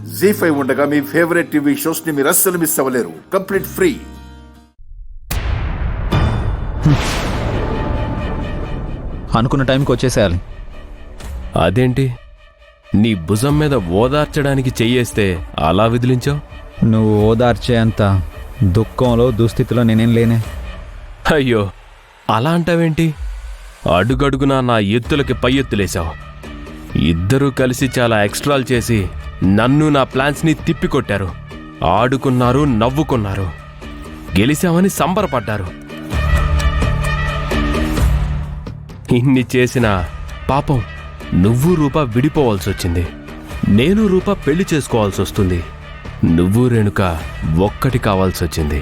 జీ5 ఉండగా మీ favourite TV shows ని మీరు అస్సలు మిస్ అవ్వలేరు. Complete free. అనుకున్న టైంకి వచ్చేసేయాలి. అదేంటి నీ భుజం మీద ఓదార్చడానికి చెయ్యేస్తే అలా విదిలించావు? నువ్వు ఓదార్చేంత దుఃఖంలో దుస్థితిలో నేనేం లేనే. అయ్యో అలా అంటావేంటి? అడుగడుగునా నా ఎత్తులకి పై ఎత్తులేశావు. ఇద్దరూ కలిసి చాలా ఎక్స్ట్రాలు చేసి నన్ను నా ప్లాన్స్ని తిప్పికొట్టారు. ఆడుకున్నారు, నవ్వుకున్నారు, గెలిచామని సంబరపడ్డారు. ఇన్ని చేసిన పాపం నువ్వు రూప విడిపోవాల్సొచ్చింది. నేను రూప పెళ్లి చేసుకోవాల్సి వస్తుంది. నువ్వు రేణుక ఒక్కటి కావాల్సొచ్చింది.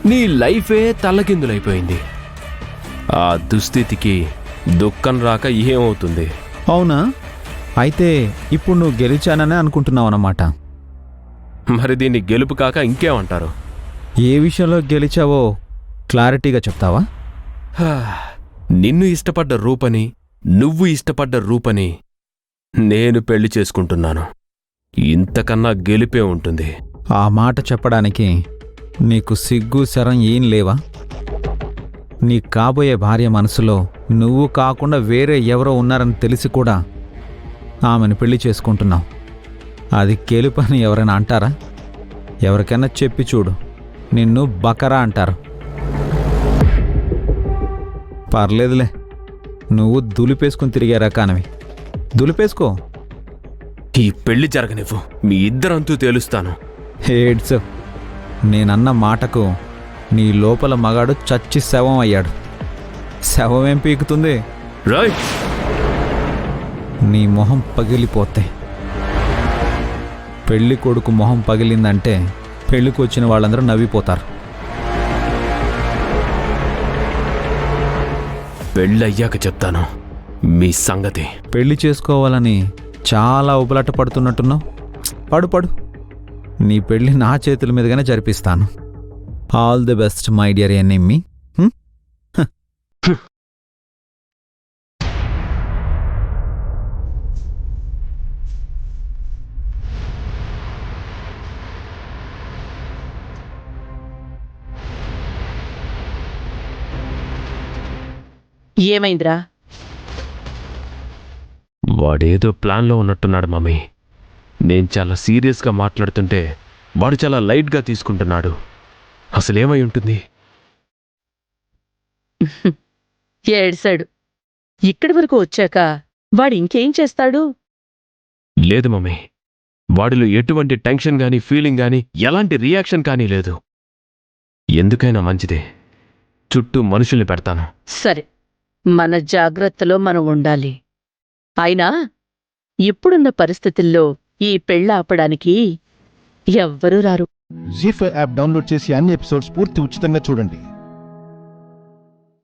నీ లైఫే తల్లకిందులైపోయింది. ఆ దుస్థితికి దుఃఖం రాక ఏమవుతుంది? అవునా? అయితే ఇప్పుడు నువ్వు గెలిచాననే అనుకుంటున్నావు అన్నమాట. మరి దీన్ని గెలుపు కాక ఇంకేమంటారు? ఏ విషయంలో గెలిచావో క్లారిటీగా చెప్తావా? నిన్ను ఇష్టపడ్డ రూపని, నువ్వు ఇష్టపడ్డ రూపని నేను పెళ్లి చేసుకుంటున్నాను. ఇంతకన్నా గెలిపే ఉంటుంది. ఆ మాట చెప్పడానికి నీకు సిగ్గు శరం ఏం లేవా? నీ కాబోయే భార్య మనసులో నువ్వు కాకుండా వేరే ఎవరో ఉన్నారని తెలిసి కూడా ఆమెను పెళ్లి చేసుకుంటున్నావు. అది గెలుపని ఎవరైనా అంటారా? ఎవరికైనా చెప్పి చూడు, నిన్ను బకరా అంటారు. పర్లేదులే, నువ్వు దులిపేసుకుని తిరిగే రకానివి. దులిపేసుకో. ఈ పెళ్లి జరగనివ్వు, మీ ఇద్దరంతూ తేలుస్తాను. హేడ్స్, నేనన్న మాటకు నీ లోపల మగాడు చచ్చి శవం అయ్యాడు. శవమేం పీకుతుంది? రైట్. నీ మొహం పగిలిపోతే. పెళ్లి కొడుకు మొహం పగిలిందంటే పెళ్లికి వచ్చిన వాళ్ళందరూ నవ్విపోతారు. పెళ్ళయ్యాక చెప్తాను మీ సంగతి. పెళ్లి చేసుకోవాలని చాలా ఉబలాట పడుతున్నట్టున్నావు. పడు పడు, నీ పెళ్లి నా చేతుల మీదుగానే జరిపిస్తాను. All the best my dear enemy. ఏమైందిరా? వాడేదో ప్లాన్లో ఉన్నట్టున్నాడు మమ్మీ. నేను చాలా సీరియస్గా మాట్లాడుతుంటే వాడు చాలా లైట్గా తీసుకుంటున్నాడు. అసలేమై ఉంటుంది? ఏడ్సాడు. ఇక్కడి వరకు వచ్చాక వాడు ఇంకేం చేస్తాడు? లేదు మమ్మీ, వాడిలో ఎటువంటి టెన్షన్ గానీ, ఫీలింగ్ గానీ, ఎలాంటి రియాక్షన్ కానీ లేదు. ఎందుకైనా మంచిదే, చుట్టూ మనుషుల్ని పెడతాను. సరే, మన జాగ్రత్తలో మనం ఉండాలి. అయినా ఇప్పుడున్న పరిస్థితుల్లో ఈ పెళ్ళాపడానికి ఎవ్వరూ రారు. జీ5 యాప్ డౌన్లోడ్ చేసి అన్ని ఎపిసోడ్స్ పూర్తి ఉచితంగా చూడండి.